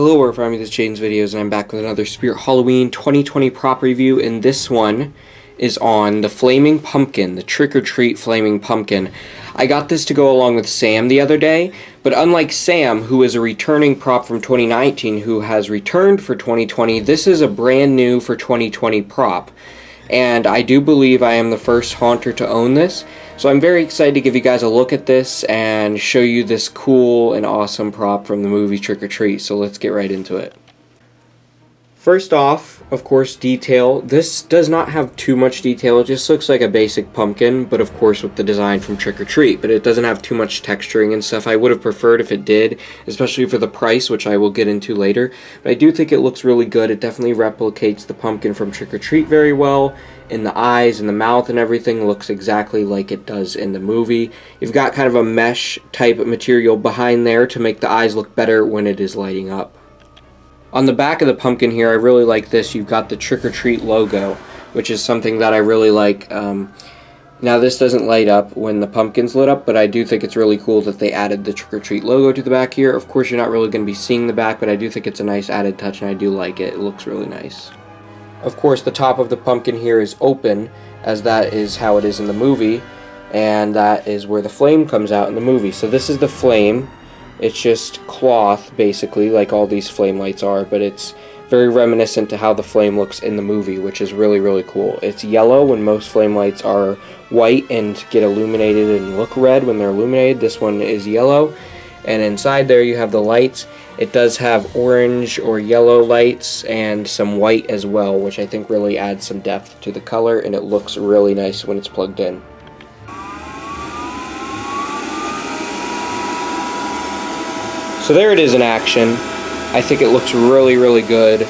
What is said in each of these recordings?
Hello, we're from this Jane's Videos, and I'm back with another Spirit Halloween 2020 prop review, and this one is on the Flaming Pumpkin, the Trick or Treat Flaming Pumpkin. I got this to go along with Sam the other day, but unlike Sam, who is a returning prop from 2019 who has returned for 2020, this is a brand new for 2020 prop. And I do believe I am the first haunter to own this, so I'm very excited to give you guys a look at this and show you this cool and awesome prop from the movie Trick or Treat, so let's get right into it. First off, of course, detail. This does not have too much detail, it just looks like a basic pumpkin, but of course with the design from Trick or Treat, but it doesn't have too much texturing and stuff. I would have preferred if it did, especially for the price, which I will get into later, but I do think it looks really good. It definitely replicates the pumpkin from Trick or Treat very well, and the eyes and the mouth and everything looks exactly like it does in the movie. You've got kind of a mesh type of material behind there to make the eyes look better when it is lighting up. On the back of the pumpkin here, I really like this. You've got the Trick or Treat logo, which is something that I really like. Now this doesn't light up when the pumpkin's lit up, but I do think it's really cool that they added the Trick or Treat logo to the back here. Of course, you're not really going to be seeing the back, but I do think it's a nice added touch, and I do like it. It looks really nice. Of course, the top of the pumpkin here is open, as that is how it is in the movie, and that is where the flame comes out in the movie. So this is the flame. It's just cloth, basically, like all these flame lights are, but it's very reminiscent to how the flame looks in the movie, which is really, really cool. It's yellow when most flame lights are white and get illuminated and look red when they're illuminated. This one is yellow, and inside there you have the lights. It does have orange or yellow lights and some white as well, which I think really adds some depth to the color, and it looks really nice when it's plugged in. So there it is in action. I think it looks really, really good.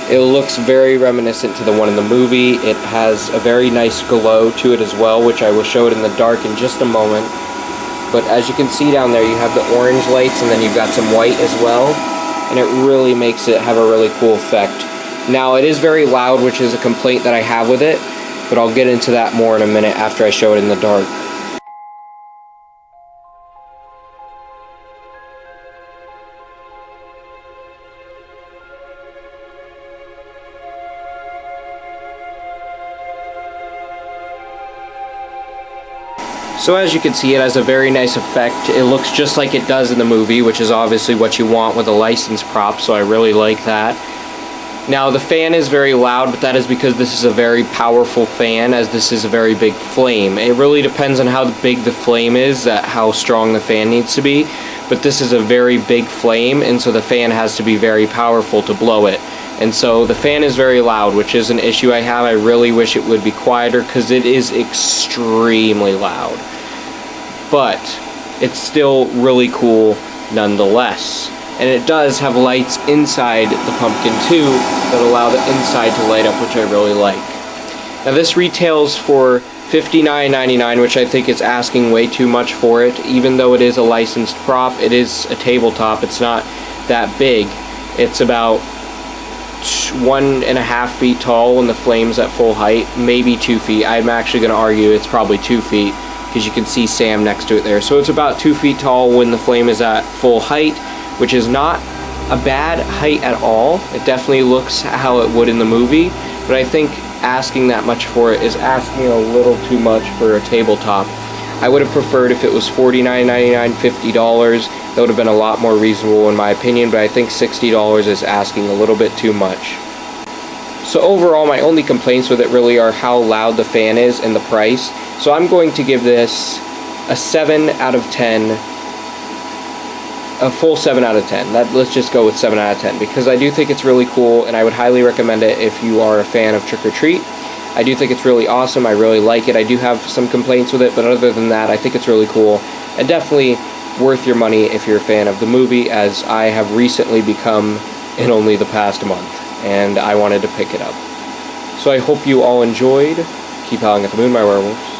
It looks very reminiscent to the one in the movie. It has a very nice glow to it as well, which I will show it in the dark in just a moment. But as you can see down there, you have the orange lights, and then you've got some white as well, and it really makes it have a really cool effect. Now, it is very loud, which is a complaint that I have with it, but I'll get into that more in a minute after I show it in the dark. So as you can see, it has a very nice effect. It looks just like it does in the movie, which is obviously what you want with a licensed prop, so I really like that. Now the fan is very loud, but that is because this is a very powerful fan, as this is a very big flame. It really depends on how big the flame is, how strong the fan needs to be, but this is a very big flame, and so the fan has to be very powerful to blow it. And so the fan is very loud, which is an issue I have. I really wish it would be quieter, because it is extremely loud. But it's still really cool nonetheless. And it does have lights inside the pumpkin too that allow the inside to light up, which I really like. Now this retails for $59.99, which I think is asking way too much for it. Even though it is a licensed prop, it is a tabletop. It's not that big. It's about 1.5 feet tall when the flame's at full height, maybe 2 feet. I'm actually going to argue it's probably 2 feet, because you can see Sam next to it there. So it's about 2 feet tall when the flame is at full height, which is not a bad height at all. It definitely looks how it would in the movie, but I think asking that much for it is asking a little too much for a tabletop. I would have preferred if it was $49.99, $50. That would have been a lot more reasonable in my opinion, but I think $60 is asking a little bit too much. So overall, my only complaints with it really are how loud the fan is and the price. So I'm going to give this a 7 out of 10, a full 7 out of 10. Let's just go with 7 out of 10, because I do think it's really cool, and I would highly recommend it if you are a fan of Trick or Treat. I do think it's really awesome. I really like it. I do have some complaints with it, but other than that, I think it's really cool, and definitely worth your money if you're a fan of the movie, as I have recently become in only the past month, and I wanted to pick it up. So I hope you all enjoyed. Keep howling at the moon, my werewolves.